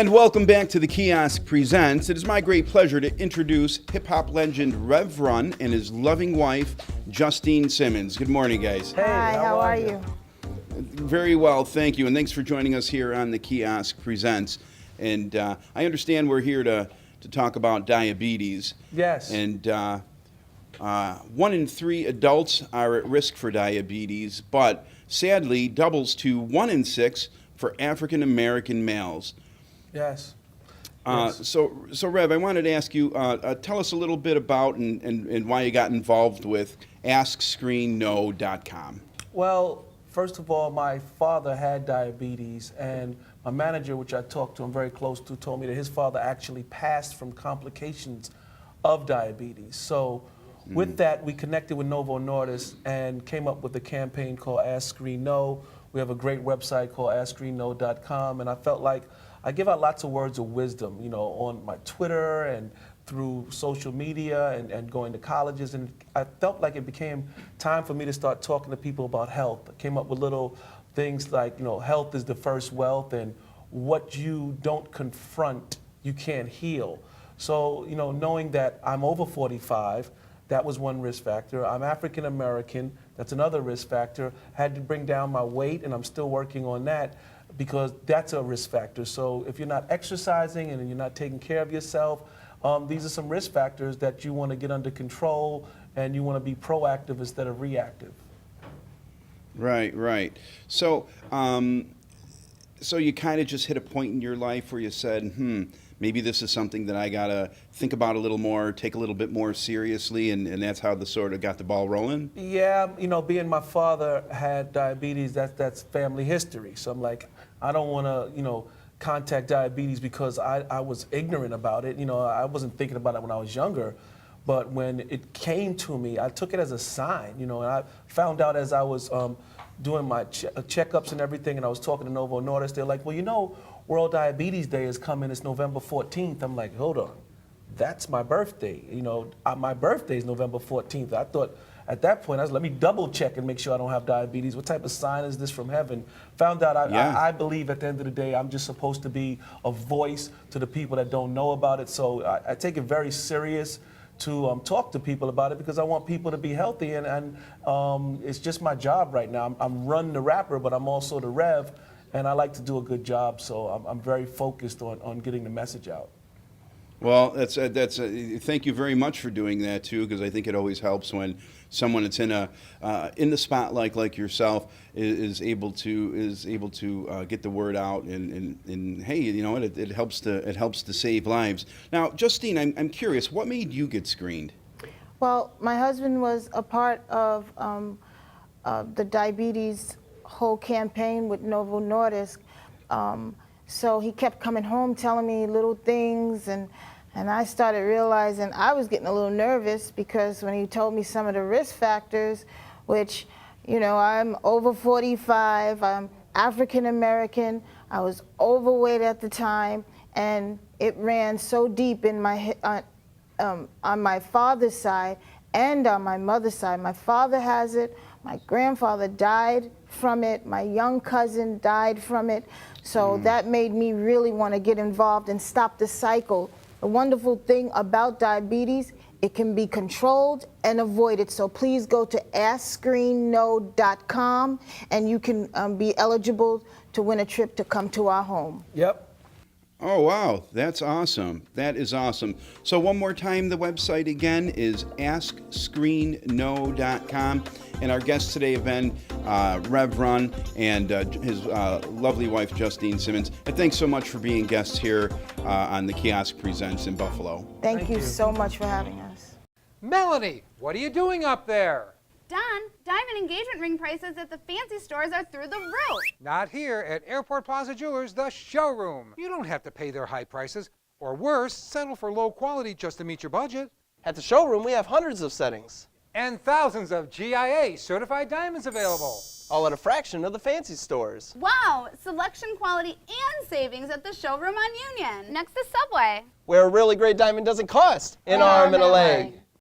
And welcome back to the Kiosk Presents. It is my great pleasure to introduce hip-hop legend Rev Run and his loving wife, Justine Simmons. Good morning, guys. Hey, Hi, how are you? Very well, thank you, and thanks for joining us here on the Kiosk Presents. And I understand we're here to talk about diabetes. Yes. And 1 in 3 adults are at risk for diabetes, but sadly doubles to 1 in 6 for African American males. Yes. So Rev, I wanted to ask you, tell us a little bit about and why you got involved with Ask.Screen.Know.com. Well, first of all, my father had diabetes, and my manager, which I talked to, I'm very close to, told me that his father actually passed from complications of diabetes. So with that, we connected with Novo Nordisk and came up with a campaign called Ask.Screen.Know. We have a great website called Ask.Screen.Know.com, and I felt like I give out lots of words of wisdom, you know, on my Twitter and through social media and going to colleges, and I felt like it became time for me to start talking to people about health. I came up with little things like, you know, health is the first wealth, and what you don't confront, you can't heal. So, you know, knowing that I'm over 45, that was one risk factor. I'm African American, that's another risk factor. Had to bring down my weight, and I'm still working on that, because that's a risk factor. So if you're not exercising and you're not taking care of yourself, these are some risk factors that you want to get under control, and you want to be proactive instead of reactive. Right, right. So, so you kind of just hit a point in your life where you said, maybe this is something that I gotta think about a little more, take a little bit more seriously, and that's how the sort of got the ball rolling? Yeah, you know, being my father had diabetes, that's family history. So I'm like, I don't want to, you know, contact diabetes because I was ignorant about it. You know, I wasn't thinking about it when I was younger. But when it came to me, I took it as a sign, you know, and I found out as I was doing my checkups and everything, and I was talking to Novo Nordisk, they're like, well, you know, World Diabetes Day is coming, it's November 14th. I'm like, hold on, that's my birthday. You know, my birthday is November 14th. I thought at that point, I was, let me double check and make sure I don't have diabetes. What type of sign is this from heaven? Found out I believe at the end of the day, I'm just supposed to be a voice to the people that don't know about it. So I take it very serious to talk to people about it, because I want people to be healthy, and it's just my job right now. I'm Run the rapper, but I'm also the Rev, and I like to do a good job, so I'm very focused on getting the message out. Well, thank you very much for doing that too, because I think it always helps when someone that's in the spotlight like yourself is able to get the word out, and hey, you know what, it helps to save lives. Now, Justine, I'm curious, what made you get screened? Well, my husband was a part of the diabetes whole campaign with Novo Nordisk. So he kept coming home telling me little things, and I started realizing I was getting a little nervous, because when he told me some of the risk factors, which, you know, I'm over 45, I'm African American, I was overweight at the time, and it ran so deep in my on my father's side and on my mother's side. My father has it, my grandfather died from it, my young cousin died from it. So that made me really want to get involved and stop the cycle. The wonderful thing about diabetes, it can be controlled and avoided. So please go to Ask.Screen.Know.com, and you can be eligible to win a trip to come to our home. Yep. Oh, wow, that's awesome. That is awesome. So one more time, the website again is Ask.Screen.Know.com. And our guests today have been Rev Run and his lovely wife, Justine Simmons. And thanks so much for being guests here on the Kiosk Presents in Buffalo. Thank you so much for having us. Melanie, what are you doing up there? Don, diamond engagement ring prices at the fancy stores are through the roof. Not here at Airport Plaza Jewelers, the Showroom. You don't have to pay their high prices, or worse, settle for low quality just to meet your budget. At the Showroom, we have hundreds of settings. And thousands of GIA certified diamonds available. All at a fraction of the fancy stores. Wow, selection, quality, and savings at the Showroom on Union, next to Subway. Where a really great diamond doesn't cost an arm and a leg.